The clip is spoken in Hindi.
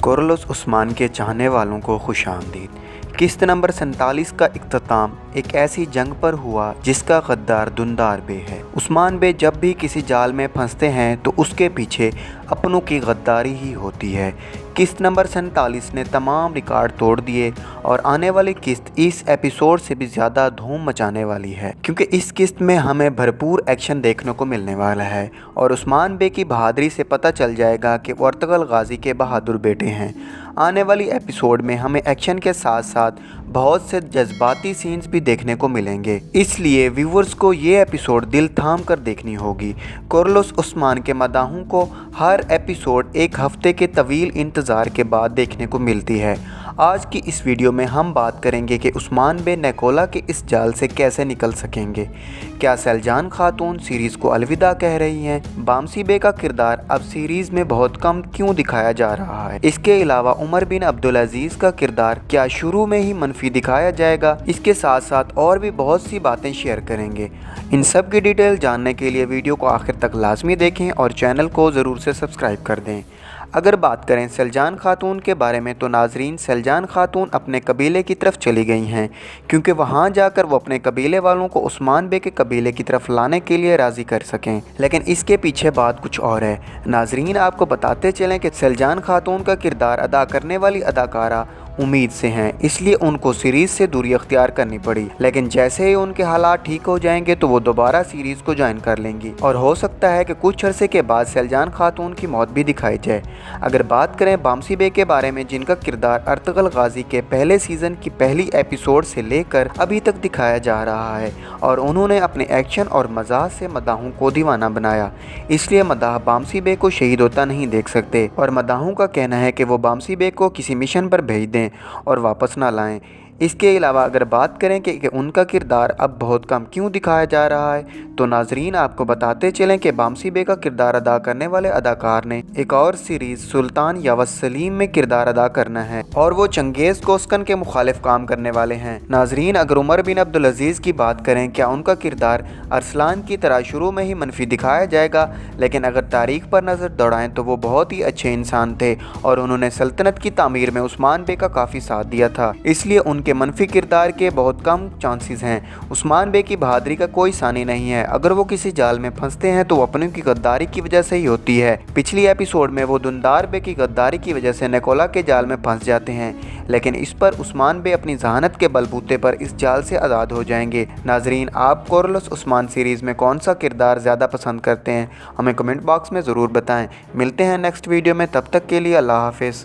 कोरलोस उस्मान के चाहने वालों को खुशामदीद। किस्त नंबर 47 का इख्तिताम एक ऐसी जंग पर हुआ जिसका गद्दार दुंदार बे है। उस्मान बे जब भी किसी जाल में फंसते हैं तो उसके पीछे अपनों की गद्दारी ही होती है। किस्त नंबर 47 ने तमाम रिकॉर्ड तोड़ दिए और आने वाली किस्त इस एपिसोड से भी ज़्यादा धूम मचाने वाली है, क्योंकि इस किस्त में हमें भरपूर एक्शन देखने को मिलने वाला है और उस्मान बे की बहादुरी से पता चल जाएगा कि वो अर्तुगरुल गाजी के बहादुर बेटे हैं। आने वाली एपिसोड में हमें एक्शन के साथ साथ बहुत से जज्बाती सीन्स भी देखने को मिलेंगे, इसलिए व्यूवर्स को ये एपिसोड दिल थाम कर देखनी होगी। कोरलोस उस्मान के मदाहों को हर एपिसोड एक हफ्ते के तवील इंतज़ार के बाद देखने को मिलती है। आज की इस वीडियो में हम बात करेंगे कि उस्मान बे निकोला के इस जाल से कैसे निकल सकेंगे। क्या सैलजान खातून सीरीज़ को अलविदा कह रही हैं? बामसी बे का किरदार अब सीरीज़ में बहुत कम क्यों दिखाया जा रहा है? इसके अलावा उमर बिन अब्दुल अजीज़ का किरदार क्या शुरू में ही मनफी दिखाया जाएगा? इसके साथ साथ और भी बहुत सी बातें शेयर करेंगे। इन सब की डिटेल जानने के लिए वीडियो को आखिर तक लाजमी देखें और चैनल को ज़रूर से सब्सक्राइब कर दें। अगर बात करें सैलजान खातून के बारे में तो नाजरीन, सैलजान खातून अपने कबीले की तरफ चली गई हैं, क्योंकि वहां जाकर वो अपने कबीले वालों को उस्मान बे के कबीले की तरफ लाने के लिए राज़ी कर सकें। लेकिन इसके पीछे बात कुछ और है। नाजरीन, आपको बताते चलें कि सैलजान खातून का किरदार अदा करने वाली अदाकारा उम्मीद से हैं, इसलिए उनको सीरीज़ से दूरी अख्तियार करनी पड़ी। लेकिन जैसे ही उनके हालात ठीक हो जाएंगे तो वो दोबारा सीरीज़ को ज्वाइन कर लेंगी और हो सकता है कि कुछ अरसे के बाद सैलजान खातून की मौत भी दिखाई जाए। अगर बात करें बामसी बे के बारे में, जिनका किरदार अर्तुगरुल गाजी के पहले सीज़न की पहली एपिसोड से लेकर अभी तक दिखाया जा रहा है और उन्होंने अपने एक्शन और मज़ाह से मदाहों को दीवाना बनाया, इसलिए मदाह बामसी बे को शहीद होता नहीं देख सकते और मदाहों का कहना है कि वो बामसी बे को किसी मिशन पर भेज दें और वापस ना लाएं। इसके अलावा अगर बात करें कि उनका किरदार अब बहुत कम क्यों दिखाया जा रहा है, तो नाजरीन आपको बताते चलें कि बामसी बे का किरदार अदा करने वाले अदाकार ने एक और सीरीज़ सुल्तान यावस्सलीम में किरदार अदा करना है और वो चंगेज़ कोस्कन के मुखालिफ काम करने वाले हैं। नाजरीन, अगर उमर बिन अब्दुल अजीज़ की बात करें, क्या उनका किरदार अरसलान की तरह शुरू में ही मनफी दिखाया जाएगा? लेकिन अगर तारीख पर नज़र दौड़ाएं तो वो बहुत ही अच्छे इंसान थे और उन्होंने सल्तनत की तामीर में उस्मान बे का काफ़ी साथ दिया था, इसलिए उनके मनफी किरदार के बहुत कम चांसेस हैं। उस्मान बे की बहादुरी का कोई सानी नहीं है। अगर वो किसी जाल में फंसते हैं तो वो अपनों की गद्दारी की वजह से ही होती है। पिछली एपिसोड में वो दुंदार बे की गद्दारी की वजह से निकोला के जाल में फंस जाते हैं, लेकिन इस पर उस्मान बे अपनी जहानत के बलबूते पर इस जाल से आज़ाद हो जाएंगे। नाजरीन, आप कोरलोस उस्मान सीरीज़ में कौन सा किरदार ज़्यादा पसंद करते हैं? हमें कमेंट बॉक्स में ज़रूर बताएं। मिलते हैं नेक्स्ट वीडियो में, तब तक के लिए अल्लाह हाफिज़।